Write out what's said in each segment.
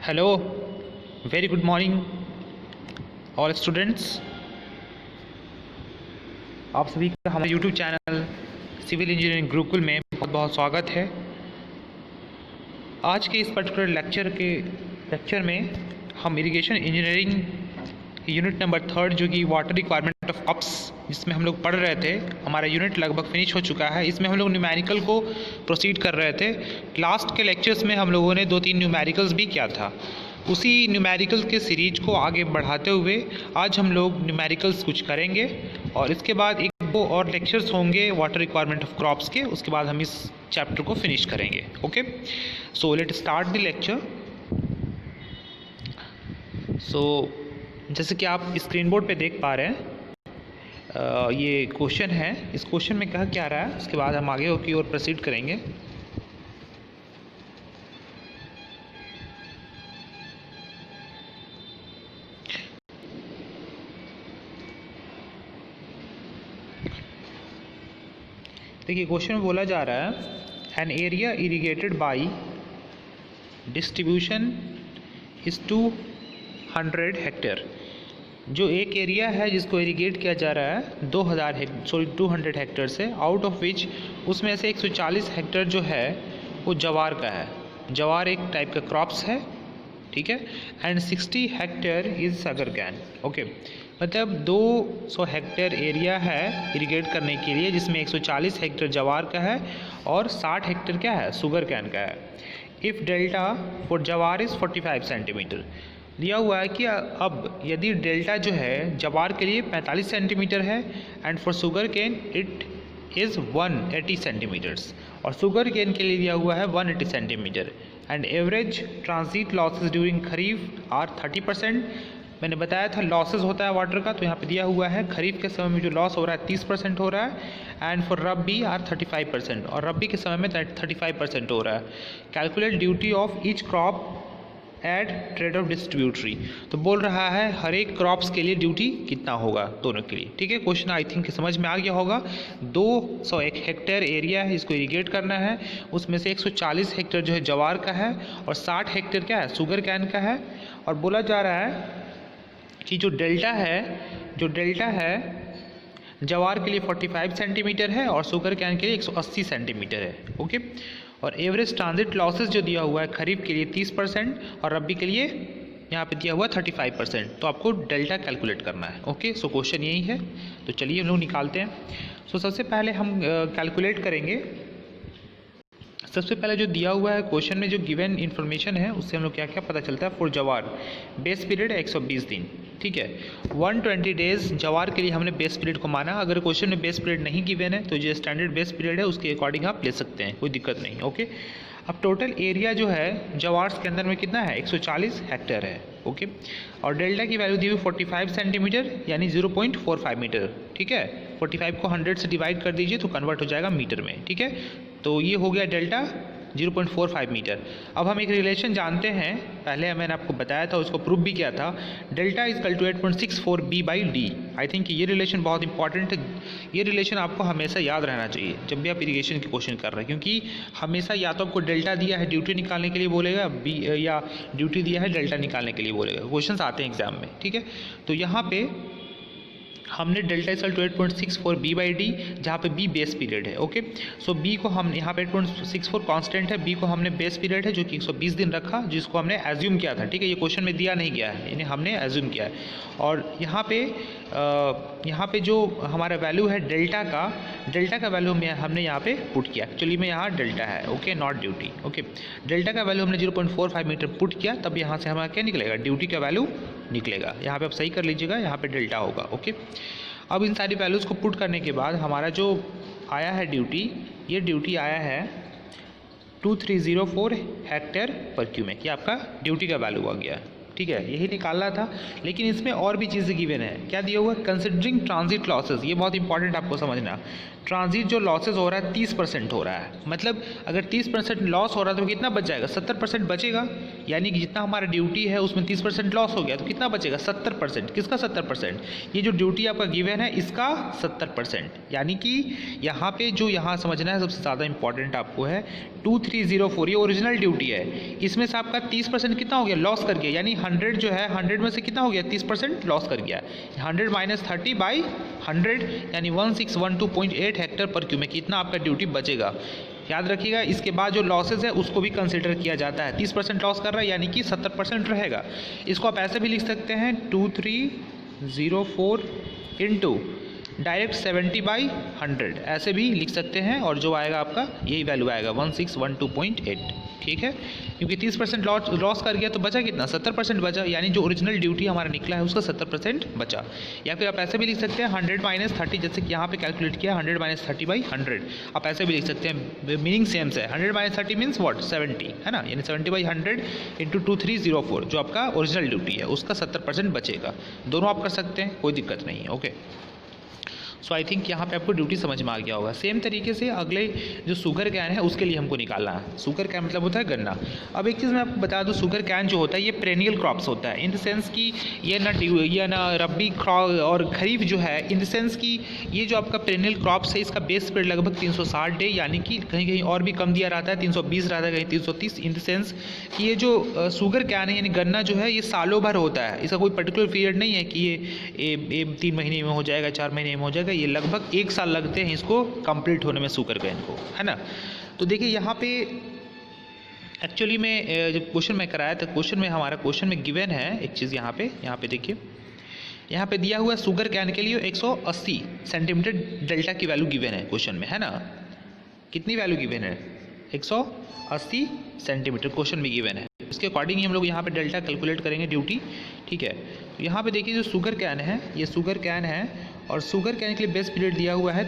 Hello, very good morning all students. आप सभी का हमारे YouTube channel civil engineering Gurukul में बहुत बहुत स्वागत है। आज के इस पर्टिकुलर लेक्चर में हम इरिगेशन इंजीनियरिंग यूनिट नंबर 3 जो कि वाटर रिक्वायरमेंट ऑफ क्रॉप्स जिसमें हम लोग पढ़ रहे थे, हमारा यूनिट लगभग फिनिश हो चुका है। इसमें हम लोग न्यूमेरिकल को प्रोसीड कर रहे थे। लास्ट के लेक्चर्स में हम लोगों ने 2-3 न्यूमेरिकल्स भी किया था। उसी न्यूमेरिकल्स के सीरीज को आगे बढ़ाते हुए आज हम लोग न्यूमेरिकल्स कुछ करेंगे और इसके बाद 1-2 और लेक्चर्स होंगे वाटर रिक्वायरमेंट ऑफ क्रॉप्स के। उसके बाद हम इस चैप्टर को फिनिश करेंगे। Okay, so let start the lecture. So जैसे कि आप स्क्रीन बोर्ड पे देख पा रहे हैं, ये क्वेश्चन है। इस क्वेश्चन में कहा क्या रहा है, उसके बाद हम आगे की ओर प्रोसीड करेंगे। देखिए, क्वेश्चन में बोला जा रहा है an area irrigated by distribution is 200 hectare. जो एक एरिया है जिसको इरिगेट किया जा रहा है 200 हेक्टेयर से, आउट ऑफ विच उसमें से 140 हेक्टेयर जो है वो जवार का है। जवार एक टाइप का क्रॉप्स है, ठीक है। And 60 hectare is Sagar can. Okay, मतलब 200 हेक्टेयर एरिया है इरिगेट करने के लिए, जिसमें 140 हेक्टेयर जवार का है और 60 हेक्टेयर क्या है, शुगर कैन का है। इफ़ डेल्टा फॉर जवार इज़ 45 सेंटीमीटर दिया हुआ है कि अब यदि डेल्टा जो है जवार के लिए 45 सेंटीमीटर है and for sugar cane it is 180 centimetres, और शुगर कैन के लिए दिया हुआ है 180 centimetre. And average transit losses during kharif are 30%। मैंने बताया था लॉसेज होता है वाटर का, तो यहाँ पे दिया हुआ है खरीफ के समय में जो लॉस हो रहा है 30% हो रहा है। एंड फॉर रबी आर 35%, और रबी के समय में 35% हो रहा है। Calculate duty of each crop at trade of distributary. तो बोल रहा है हर एक क्रॉप्स के लिए ड्यूटी कितना होगा दोनों के लिए, ठीक है। क्वेश्चन आई थिंक समझ में आ गया होगा। 201 हेक्टेयर एरिया है, इसको इरिगेट करना है। उसमें से 140 हेक्टेयर जो है जवार का है और 60 हेक्टेयर क्या है, शुगर कैन का है। और बोला जा रहा है कि जो डेल्टा है जवार के लिए 45 सेंटीमीटर है और शुगर कैन के लिए 180 सेंटीमीटर है। ओके, और एवरेज ट्रांजिट लॉसेस जो दिया हुआ है खरीफ के लिए 30% और रबी के लिए यहाँ पे दिया हुआ 35%। तो आपको डेल्टा कैलकुलेट करना है। ओके, सो क्वेश्चन यही है। तो चलिए हम लोग निकालते हैं। सो सबसे पहले हम कैलकुलेट करेंगे। सबसे पहले जो दिया हुआ है क्वेश्चन में जो गिवन इन्फॉर्मेशन है उससे हम लोग क्या क्या पता चलता है। फॉर जवार बेस पीरियड 120 दिन, ठीक है। 120 डेज जवार के लिए हमने बेस पीरियड को माना। अगर क्वेश्चन में बेस पीरियड नहीं गिवन है तो जो स्टैंडर्ड बेस पीरियड है उसके अकॉर्डिंग आप ले सकते हैं, कोई दिक्कत नहीं। ओके, अब टोटल एरिया जो है जवार्स के अंदर में कितना है, 140 हेक्टेयर है। ओके, और डेल्टा की वैल्यू दी हुई 45 सेंटीमीटर यानी 0.45 मीटर, ठीक है। 45 को 100 से डिवाइड कर दीजिए तो कन्वर्ट हो जाएगा मीटर में, ठीक है। तो ये हो गया डेल्टा 0.45 मीटर। अब हम एक रिलेशन जानते हैं, पहले मैंने आपको बताया था, उसको प्रूव भी किया था। Delta is equal to 8.64 B/D। I think ये रिलेशन बहुत इंपॉर्टेंट है। ये रिलेशन आपको हमेशा याद रहना चाहिए जब भी आप इरिगेशन की क्वेश्चन कर रहे हैं, क्योंकि हमेशा या तो आपको डेल्टा दिया है ड्यूटी निकालने के लिए बोलेगा, या ड्यूटी दिया है डेल्टा निकालने के लिए बोलेगा। क्वेश्चन आते हैं एग्जाम में, ठीक है। तो यहाँ पे हमने डेल्टा इक्वल टू 8.64 B/D, जहाँ पे B बेस पीरियड है। ओके, सो B को हम यहाँ पे 8.64 कांस्टेंट है, B को हमने बेस पीरियड है जो कि 120 दिन रखा, जिसको हमने एज्यूम किया था, ठीक है। ये क्वेश्चन में दिया नहीं गया है, यानी हमने एज्यूम किया है। और यहाँ पे जो हमारा वैल्यू है डेल्टा का वैल्यू हमने यहाँ पे पुट किया। एक्चुअली में यहाँ डेल्टा है, okay, not duty. Okay, delta का वैल्यू हमने 0.45 मीटर पुट किया, तब यहाँ से हमारा क्या निकलेगा, ड्यूटी का वैल्यू निकलेगा। यहाँ पे आप सही कर लीजिएगा, यहाँ पे डेल्टा होगा। ओके, अब इन सारी वैल्यूज़ को पुट करने के बाद हमारा जो आया है ड्यूटी, ये ड्यूटी आया है 2304 हेक्टेयर पर क्यूमेक। ये आपका ड्यूटी का वैल्यू आ गया, ठीक है। यही निकालना था, लेकिन इसमें और भी चीज़ें गिवन है। क्या दिया हुआ है, कंसिडरिंग ट्रांजिट लॉसेज। ये बहुत इंपॉर्टेंट आपको समझना। ट्रांजिट जो लॉसेज हो रहा है 30% हो रहा है, मतलब अगर 30% लॉस हो रहा है तो कितना बच जाएगा, 70% बचेगा। यानी कि जितना हमारा ड्यूटी है उसमें 30% लॉस हो गया तो कितना बचेगा, 70%। किसका 70%, ये जो ड्यूटी आपका गिवन है इसका 70%। यानी कि यहाँ पे जो यहाँ समझना है सबसे ज़्यादा इंपॉर्टेंट आपको है 2304 ये ओरिजिनल ड्यूटी है। इसमें से आपका 30% कितना हो गया, लॉस कर गया, यानी 100 जो है 100 में से कितना हो गया, 30% लॉस कर गया। 100 माइनस 30/100 यानी 1612.8 हेक्टेयर पर क्यूमेक कितना आपका ड्यूटी बचेगा। याद रखिएगा, इसके बाद जो लॉसेज है उसको भी कंसिडर किया जाता है। 30% लॉस कर रहा है यानी कि 70% रहेगा। इसको आप ऐसे भी लिख सकते हैं 2304 इंटू डायरेक्ट 70/100 ऐसे भी लिख सकते हैं, और जो आएगा आपका यही वैल्यू आएगा 1612.8। ठीक है, क्योंकि 30% लॉस कर गया तो बचा कितना, 70% बचा, यानी जो ओरिजिनल ड्यूटी हमारा निकला है उसका 70% बचा। या फिर आप ऐसे भी लिख सकते हैं 100 माइनस 30, जैसे कि यहाँ पे कैलकुलेट किया 100 माइनस 30/100, आप ऐसे भी लिख सकते हैं, मीनिंग सेम है। 100 माइनस 30 मीन्स व्हाट, 70 है ना, यानी 70/100 इंटू 2304 जो आपका ओरिजिनल ड्यूटी है उसका 70% बचेगा। दोनों आप कर सकते हैं, कोई दिक्कत नहीं है। ओके, सो आई थिंक यहाँ पे आपको ड्यूटी समझ में आ गया होगा। सेम तरीके से अगले जो शुगर कैन है उसके लिए हमको निकालना है। शुगर कैन मतलब होता है गन्ना। अब एक चीज़ मैं आपको बता दूँ, शुगर कैन जो होता है ये पेरेनियल क्रॉप्स होता है, इन द सेंस कि ये ना रबी क्रॉप और खरीफ जो है, इन द सेंस कि ये जो आपका पेरेनियल क्रॉप्स है इसका बेस पीरियड लगभग 360 डे, यानी कि कहीं कहीं और भी कम दिया रहता है, 320 रहता है, कहीं 330, इन द सेंस कि ये जो शुगर कैन है यानी गन्ना जो है ये सालों भर होता है। इसका कोई पर्टिकुलर पीरियड नहीं है कि ये 3 महीने में हो जाएगा, 4 महीने में हो जाएगा, ये लगभग 1 साल लगते हैं इसको कंप्लीट होने में शुगर कैन को, है ना। तो देखिए यहाँ पे एक्चुअली में जब क्वेश्चन में कराया तो क्वेश्चन में हमारा क्वेश्चन में गिवन है एक चीज़, यहाँ पे देखिए, यहाँ पे दिया हुआ शुगर कैन के लिए 180 सेंटीमीटर डेल्टा की वैल्यू गिवन है क्वेश्चन में, है ना। कितनी वैल्यू गिवन है, 180 सेंटीमीटर क्वेश्चन में गिवन है। इसके अकॉर्डिंग ही हम लोग यहाँ पे डेल्टा कैलकुलेट करेंगे ड्यूटी। ठीक है, तो यहाँ पे देखिए जो शुगर कैन है, ये शुगर कैन है और शुगर कैन के लिए बेस पीरियड दिया हुआ है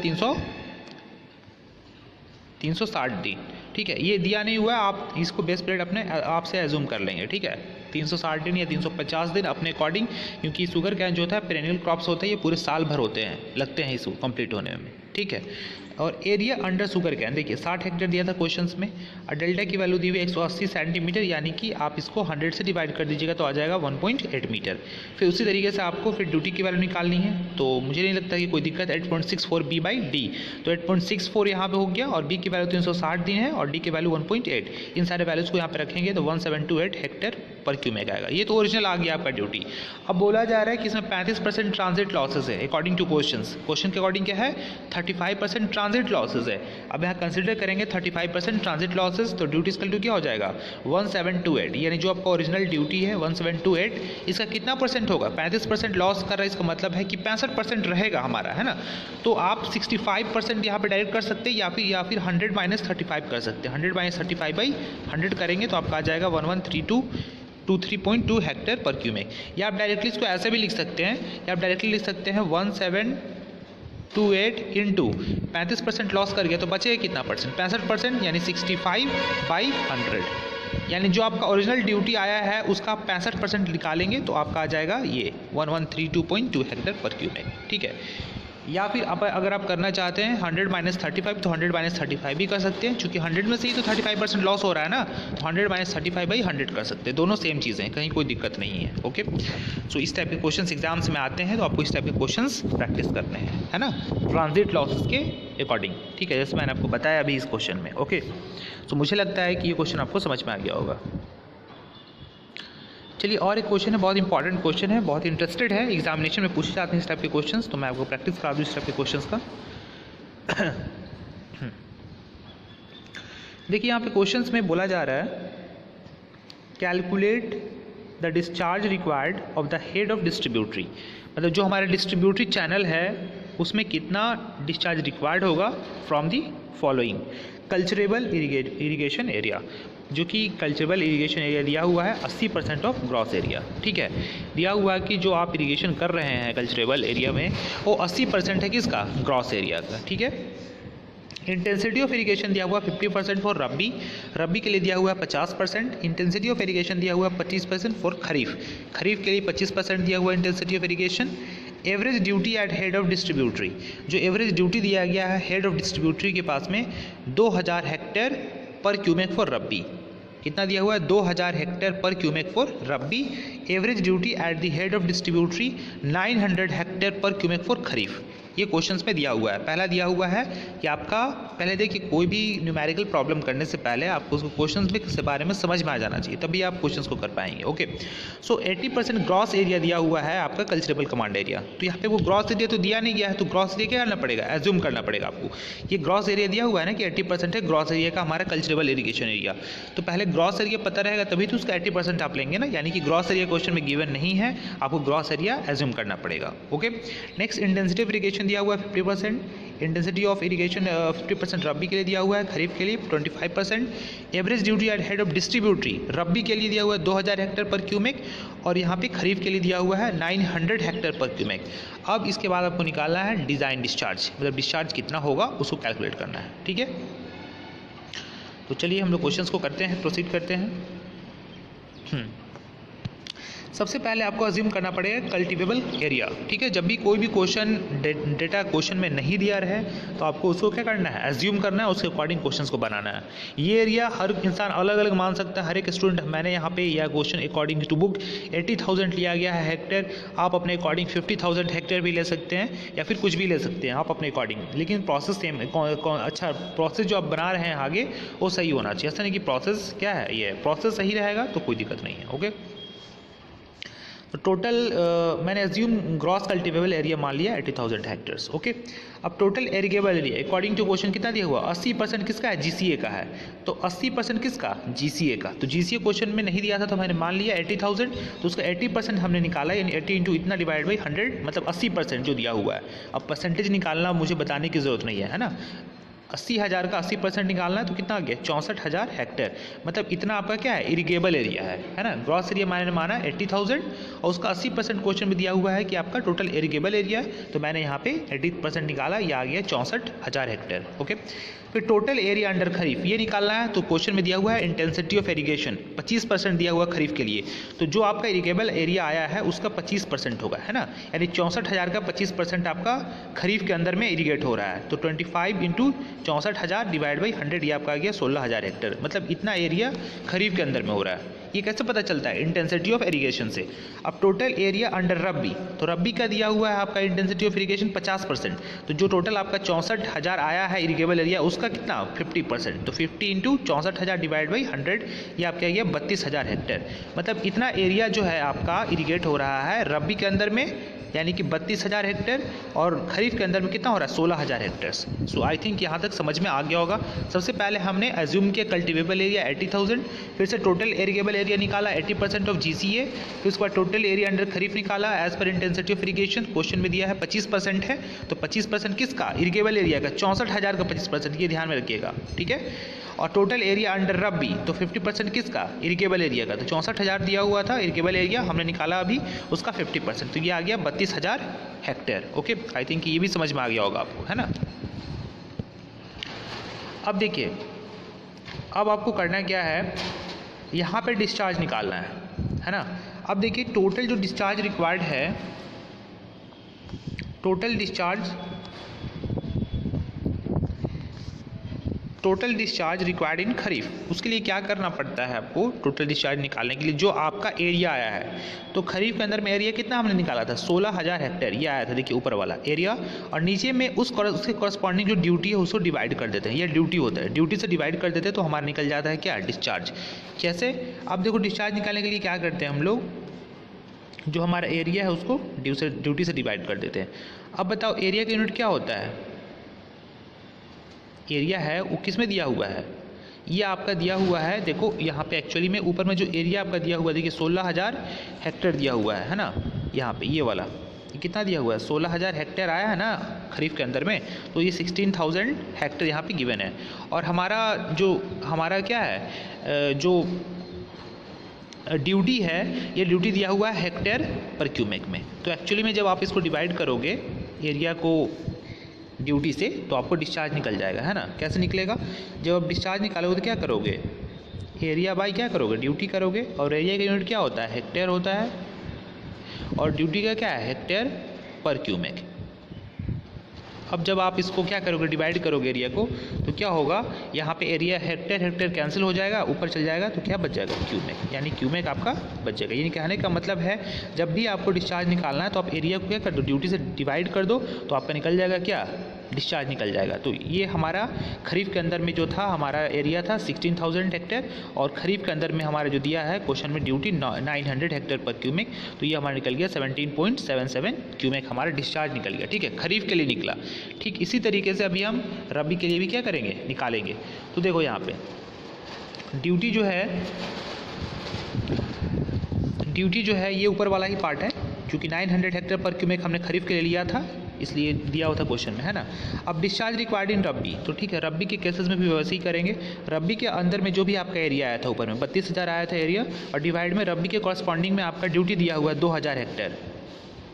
360 दिन। ठीक है, ये दिया नहीं हुआ है, आप इसको बेस पीरियड अपने आप से एज्यूम कर लेंगे। ठीक है, 360 दिन या 350 दिन अपने अकॉर्डिंग, क्योंकि शुगर कैन जो होता है पेरेनियल क्रॉप्स होते हैं, ये पूरे साल भर होते हैं, लगते हैं इसको कंप्लीट होने में। ठीक है, और एरिया अंडर शुगर कैन देखिए 60 हेक्टेयर दिया था क्वेश्चंस में, और डेल्टा की वैल्यू दी हुई 180 सेंटीमीटर, यानी कि आप इसको 100 से डिवाइड कर दीजिएगा तो आ जाएगा 1.8 मीटर। फिर उसी तरीके से आपको फिर ड्यूटी की वैल्यू निकालनी है, तो मुझे नहीं लगता कि कोई दिक्कत। 8.64 B/D, तो 8.64 यहाँ पे हो गया, और B की वैल्यू 360 दिन है और D की वैल्यू 1.8। इन सारे वैल्यूज़ को यहाँ पे रखेंगे तो 1728 हेक्टेयर पर क्यूमेक आएगा। ये तो ओरिजिनल आ गया आपका ड्यूटी। अब बोला जा रहा है कि इसमें 35% ट्रांजिट लॉसेज है अकॉर्डिंग टू क्वेश्चन के अकॉर्डिंग क्या है, 35% ट्रांजिट लॉसेज है। अब यहाँ कंसिडर करेंगे 35% ट्रांजिट लॉसेज, तो ड्यूटी इक्वल टू क्या हो जाएगा 1728, यानी जो आपका ओरिजिनल ड्यूटी है 1728, इसका कितना परसेंट होगा, 35% लॉस कर रहा है, इसका मतलब है कि 65% रहेगा हमारा, है ना। तो आप 65% यहाँ पे डायरेक्ट कर सकते हैं, या फिर 100 माइनस 35 कर सकते हैं। 100 माइनस 35/100 करेंगे तो आपका आ जाएगा 113223.2 हेक्टेयर पर क्यूमेक। या आप डायरेक्टली इसको ऐसे भी लिख सकते हैं, 1728 इंटू 35% लॉस कर गया तो बचेगा कितना परसेंट, 65%, यानी 65/100, यानी जो आपका ओरिजिनल ड्यूटी आया है उसका आप 65% निकालेंगे तो आपका आ जाएगा ये 1132.2 हेक्टेयर पर क्यूमेक। ठीक है, या फिर अगर आप करना चाहते हैं 100 माइनस 35 तो 100 माइनस 35 भी कर सकते हैं, क्योंकि 100 में से ही तो 35% लॉस हो रहा है ना, तो 100 माइनस 35/100 कर सकते हैं। दोनों सेम चीज़ें हैं, कहीं कोई दिक्कत नहीं है। ओके, सो इस टाइप के क्वेश्चंस एग्जाम्स में आते हैं तो आपको इस टाइप के क्वेश्चंस प्रैक्टिस करने हैं, है ना, ट्रांजिट लॉसेस के अकॉर्डिंग। ठीक है, जैसे मैंने आपको बताया अभी इस क्वेश्चन में। ओके, सो मुझे लगता है कि ये क्वेश्चन आपको समझ में आ गया होगा। चलिए, और एक क्वेश्चन है, बहुत इंपॉर्टेंट क्वेश्चन है, बहुत इंटरेस्टेड है, एग्जामिनेशन में पूछे जाते हैं इस टाइप के क्वेश्चंस, तो मैं आपको प्रैक्टिस करा दूँ इस टाइप के क्वेश्चंस का। देखिए यहाँ पे क्वेश्चंस में बोला जा रहा है, calculate the discharge required of the head of distributary, मतलब जो हमारा डिस्ट्रीब्यूटरी चैनल है उसमें कितना डिस्चार्ज रिक्वायर्ड होगा from the following. Culturable irrigation area, जो कि कल्चरेबल इरीगेशन एरिया दिया हुआ है 80% ऑफ ग्रॉस एरिया। ठीक है, दिया हुआ है कि जो आप इरीगेशन कर रहे हैं कल्चरेबल एरिया में वो 80% है किसका, ग्रॉस एरिया का। ठीक है, इंटेंसिटी ऑफ इरीगेशन दिया हुआ 50% फॉर रबी के लिए दिया हुआ है 50%। इंटेंसिटी ऑफ इरीगेशन दिया हुआ है 25% फॉर खरीफ के लिए 25% दिया हुआ है intensity of irrigation. Average duty at head of distributary, जो एवरेज ड्यूटी दिया गया है हेड ऑफ डिस्ट्रीब्यूटरी के पास में 2000 हेक्टेयर पर क्यूमेक फॉर रबी, कितना दिया हुआ है 2000 हेक्टेयर पर cumec for rabi. Average duty at the head of distributary 900 hectare पर क्यूमेक फॉर खरीफ, ये क्वेश्चंस में दिया हुआ है। पहला दिया हुआ है कि आपका पहले देखिए कोई भी न्यूमेरिकल प्रॉब्लम करने से पहले आपको उसको क्वेश्चंस में के बारे में समझ में आ जाना चाहिए, तभी आप क्वेश्चंस को कर पाएंगे। ओके, सो 80% ग्रॉस एरिया दिया हुआ है आपका कल्चरेबल कमांड एरिया। तो यहाँ पे वो ग्रॉस एरिया तो दिया नहीं गया है, तो ग्रॉस एरिया क्या करना पड़ेगा, एज्यूम करना पड़ेगा आपको। ये ग्रॉस एरिया दिया हुआ है ना कि 80% है ग्रॉस एरिया का हमारा कल्चरेबल इरिगेशन एरिया, तो पहले ग्रॉस एरिया पता रहेगा तभी तो उसका 80% आप लेंगे ना, यानी कि ग्रॉस एरिया क्वेश्चन में गिवन नहीं है, आपको ग्रॉस एरिया एज्यूम करना पड़ेगा। Okay, next intensity of irrigation दिया हुआ है 50%, इंटेंसिटी ऑफ इरिगेशन 50% रबी के लिए दिया हुआ है, खरीफ के लिए 25%। Average duty at head of distributary rabi के लिए दिया हुआ है 2000 हेक्टेयर पर क्यूमेक, और यहाँ पे खरीफ के लिए दिया हुआ है 900 हेक्टेयर पर क्यूमेक। अब इसके बाद आपको निकालना है डिज़ाइन डिस्चार्ज, मतलब डिस्चार्ज कितना होगा उसको कैलकुलेट करना है। ठीक है, तो चलिए हम लोग क्वेश्चंस को करते हैं, प्रोसीड करते हैं। सबसे पहले आपको अज्यूम करना पड़ेगा कल्टिवेबल एरिया। ठीक है, जब भी कोई भी क्वेश्चन डेटा क्वेश्चन में नहीं दिया रहे तो आपको उसको क्या करना है, अज्यूम करना है, उसके अकॉर्डिंग क्वेश्चंस को बनाना है। ये एरिया हर इंसान अलग अलग मान सकता है, हर एक स्टूडेंट। मैंने यहाँ पे यह क्वेश्चन अकॉर्डिंग टू बुक 80,000 लिया गया है हेक्टेयर, आप अपने अकॉर्डिंग 50,000 हेक्टेयर भी ले सकते हैं या फिर कुछ भी ले सकते हैं आप अपने अकॉर्डिंग, लेकिन प्रोसेस सेम अच्छा प्रोसेस जो आप बना रहे हैं आगे वो सही होना चाहिए। ऐसा नहीं कि प्रोसेस क्या है, ये प्रोसेस सही रहेगा तो कोई दिक्कत नहीं है। ओके, तो टोटल मैंने एज्यूम ग्रॉस कल्टिवेबल एरिया मान लिया 80,000 हेक्टेयर्स। ओके, अब total irrigable area according to question कितना दिया हुआ, 80% किसका है, जीसीए का है। तो 80% किसका, जीसीए का। तो जीसीए क्वेश्चन में नहीं दिया था तो मैंने मान लिया 80,000, तो उसका 80% हमने निकाला, यानी 80 इंटू इतना डिवाइड बाई 100, मतलब 80% जो दिया हुआ है। अब परसेंटेज निकालना मुझे बताने की ज़रूरत नहीं है ना। 80,000 का 80% निकालना है तो कितना आ गया, 64,000 हेक्टेयर। मतलब इतना आपका क्या है, इरिगेबल एरिया है ना। ग्रॉस एरिया मैंने माना 80,000 और उसका 80% क्वेश्चन में दिया हुआ है कि आपका टोटल इरिगेबल एरिया है, तो मैंने यहाँ पे 80% निकाला, ये आ गया 64,000 हेक्टेयर। ओके, फिर टोटल एरिया अंडर खरीफ ये निकालना है, तो क्वेश्चन में दिया हुआ है इंटेंसिटी ऑफ इरिगेशन 25% दिया हुआ खरीफ के लिए, तो जो आपका इरिगेबल एरिया आया है उसका 25% होगा, है ना। यानी 64,000 का 25% आपका खरीफ के अंदर में इरिगेट हो रहा है, तो 25 इंटू 64,000 डिवाइड बाई 100, ये आपका आ गया 16,000 हेक्टेयर। मतलब इतना एरिया खरीफ के अंदर में हो रहा है। ये कैसे पता चलता है, इंटेंसिटी ऑफ इरिगेशन से। अब टोटल एरिया अंडर रबी, तो रबी का दिया हुआ है आपका इंटेंसिटी ऑफ इरिगेशन 50%, तो जो टोटल आपका 64,000 आया है इरिगेबल एरिया उसका कितना 50%, तो 50 इंटू 64,000 डिवाइड बाई 100, ये आपका गया 32,000 हेक्टेयर। मतलब इतना एरिया जो है आपका इरिगेट हो रहा है रबी के अंदर में, यानी कि 32,000 हेक्टेयर, और खरीफ के अंदर में कितना हो रहा है 16,000 हेक्टेयर्स। सो आई थिंक यहाँ तक समझ में आ गया होगा। सबसे पहले हमने एज्यूम किया कल्टिवेबल एरिया 80,000, फिर से टोटल इरिगेबल एरिया निकाला 80% ऑफ जीसीए, फिर उसके बाद टोटल एरिया अंडर खरीफ निकाला as per intensity of irrigation. Question में दिया है 25% है, तो 25% किसका, इरिगेबल एरिया का, 64,000 का 25%, ये ध्यान में रखिएगा। ठीक है, और टोटल एरिया अंडर रबी, तो 50% किसका, इरिगेबल एरिया का, तो 64,000 दिया हुआ था इरिगेबल एरिया, हमने निकाला अभी उसका 50%, तो ये आ गया 32,000 हेक्टेयर। ओके, आई थिंक ये भी समझ में आ गया होगा आपको, है ना। अब देखिए, अब आपको करना क्या है, यहाँ पे डिस्चार्ज निकालना है ना। अब देखिए टोटल जो डिस्चार्ज रिक्वायर्ड है, टोटल डिस्चार्ज रिक्वायर्ड इन खरीफ, उसके लिए क्या करना पड़ता है आपको, टोटल डिस्चार्ज निकालने के लिए जो आपका एरिया आया है, तो खरीफ के अंदर में एरिया कितना हमने निकाला था 16,000 हेक्टेयर, ये आया था, देखिए ऊपर वाला एरिया, और नीचे में उसके कॉरस्पॉन्डिंग जो ड्यूटी है उसको डिवाइड कर देते हैं, ये ड्यूटी होता है, ड्यूटी से डिवाइड कर देते हैं तो हमारा निकल जाता है क्या, डिस्चार्ज। कैसे, अब देखो डिस्चार्ज निकालने के लिए क्या करते हैं हम लोग, जो हमारा एरिया है उसको ड्यूटी से डिवाइड कर देते हैं। अब बताओ एरिया का यूनिट क्या होता है, एरिया है वो किस में दिया हुआ है, ये आपका दिया हुआ है, देखो यहाँ पे एक्चुअली में ऊपर में जो एरिया आपका दिया हुआ है, देखिए 16,000 हेक्टेयर दिया हुआ है ना, यहाँ पे ये वाला ये कितना दिया हुआ है 16,000 हेक्टेयर आया है ना खरीफ के अंदर में, तो ये 16,000 हेक्टेयर यहाँ पे गिवन है। और हमारा क्या है, जो ड्यूटी है, ये ड्यूटी दिया हुआ है हेक्टेयर पर क्यूमेक में। तो एक्चुअली में जब आप इसको डिवाइड करोगे एरिया को ड्यूटी से, तो आपको डिस्चार्ज निकल जाएगा, है ना। कैसे निकलेगा, जब आप डिस्चार्ज निकालोगे तो क्या करोगे, एरिया बाई क्या करोगे, ड्यूटी करोगे, और एरिया का यूनिट क्या होता है, हेक्टेयर होता है, और ड्यूटी का क्या है, हेक्टेयर पर क्यूमेक। अब जब आप इसको क्या करोगे, डिवाइड करोगे एरिया को, तो क्या होगा, यहाँ पे एरिया हेक्टेयर कैंसिल हो जाएगा, ऊपर चल जाएगा, तो क्या बच जाएगा, क्यूमेक, यानी क्यूमेक आपका बच जाएगा। यानी कहने का मतलब है जब भी आपको डिस्चार्ज निकालना है तो आप एरिया को क्या कर दो, ड्यूटी से डिवाइड कर दो, तो आपका निकल जाएगा क्या, डिस्चार्ज निकल जाएगा। तो ये हमारा खरीफ के अंदर में जो था हमारा एरिया था 16,000 हेक्टेयर, और खरीफ के अंदर में हमारा जो दिया है क्वेश्चन में ड्यूटी 900 हेक्टेयर पर क्यूमेक, तो ये हमारा निकल गया 17.77 क्यूमेक हमारा डिस्चार्ज निकल गया। ठीक है, खरीफ के लिए निकला। ठीक इसी तरीके से अभी हम रबी के लिए भी क्या करेंगे, निकालेंगे। तो देखो यहाँ पे ड्यूटी जो है ये ऊपर वाला ही पार्ट है, क्योंकि 900 हेक्टेयर पर क्यूमेक हमने खरीफ के लिए लिया था, इसलिए दिया हुआ था क्वेश्चन में, है ना। अब डिस्चार्ज रिक्वायर्ड इन रब्बी, तो ठीक है, रब्बी के केसेस में भी वैसे ही करेंगे। रब्बी के अंदर में जो भी आपका एरिया आया था ऊपर में 32,000 आया था एरिया, और डिवाइड में रब्बी के कॉरस्पॉन्डिंग में आपका ड्यूटी दिया हुआ है 2,000 हेक्टेयर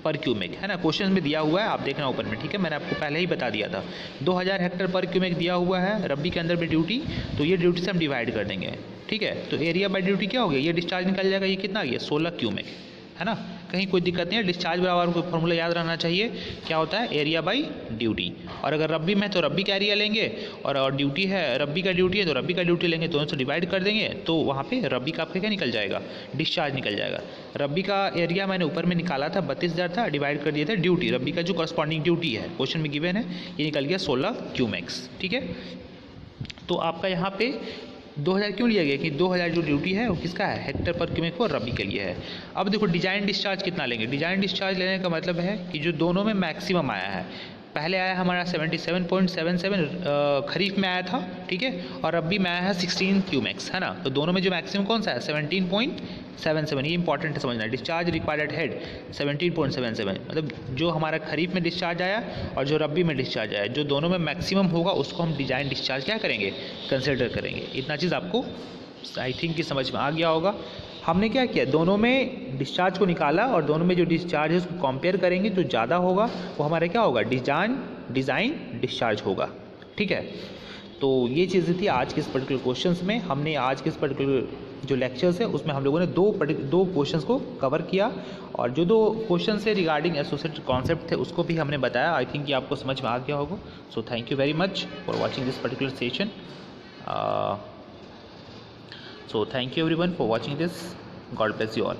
पर क्यूमेक, है ना, क्वेश्चन में दिया हुआ है, आप देखना ऊपर में। ठीक है, मैंने आपको पहले ही बता दिया था 2,000 हेक्टेयर पर क्यूमेक दिया हुआ है रब्बी के अंदर में ड्यूटी, तो ये ड्यूटी से हम डिवाइड कर देंगे। ठीक है, तो एरिया बाय ड्यूटी क्या हो गया, ये डिस्चार्ज निकल जाएगा, ये कितना आ गया, 16 क्यूमेक, है ना, कहीं कोई दिक्कत नहीं है। डिस्चार्ज बराबर को फॉर्मूला याद रहना चाहिए, क्या होता है, एरिया बाई ड्यूटी। और अगर रब्बी में तो रब्बी का एरिया लेंगे, और ड्यूटी है, रब्बी का ड्यूटी है तो रब्बी का ड्यूटी लेंगे, दोनों से डिवाइड कर देंगे, तो वहाँ पे रब्बी का आपका क्या निकल जाएगा, डिस्चार्ज निकल जाएगा। रब्बी का एरिया मैंने ऊपर में निकाला था 32,000 था, डिवाइड कर दिया था ड्यूटी, रब्बी का जो करस्पॉन्डिंग ड्यूटी है क्वेश्चन में गिवन है, ये निकल गया 16 क्यूमेक्स। ठीक है, तो आपका यहाँ पे 2,000 क्यों लिया गया कि 2,000 जो ड्यूटी है वो किसका है, हेक्टेयर पर क्यूमेक को रब्बी के लिए है। अब देखो डिजाइन डिस्चार्ज कितना लेंगे, डिजाइन डिस्चार्ज लेने का मतलब है कि जो दोनों में मैक्सिमम आया है, पहले आया हमारा 77.77 खरीफ में आया था, ठीक है, और रब्बी में आया है 16 क्यूमेक्स, है ना। तो दोनों में जो मैक्सिमम कौन सा है, 17.77, ये इंपॉर्टेंट है समझना। डिस्चार्ज रिक्वायर्ड हेड 17.77, मतलब जो हमारा खरीफ में डिस्चार्ज आया और जो रब्बी में डिस्चार्ज आया, जो दोनों में मैक्सिमम होगा उसको हम डिजाइन डिस्चार्ज क्या करेंगे, कंसिडर करेंगे। इतना चीज़ आपको आई थिंक कि समझ में आ गया होगा। हमने क्या किया, दोनों में डिस्चार्ज को निकाला और दोनों में जो डिस्चार्ज है उसको कंपेयर करेंगे, जो ज़्यादा होगा वो हमारा क्या होगा, डिज़ाइन डिस्चार्ज होगा। ठीक है, तो ये चीज़ें थी आज के इस पर्टिकुलर क्वेश्चंस में। हमने आज के इस पर्टिकुलर जो लेक्चर्स है उसमें हम लोगों ने दो क्वेश्चंस को कवर किया, और जो 2 क्वेश्चन से रिगार्डिंग एसोसिएटेड कॉन्सेप्ट थे उसको भी हमने बताया। आई थिंक कि आपको समझ में आ गया होगा। So thank you very much for watching this particular session. So thank you everyone for watching this. God bless you all.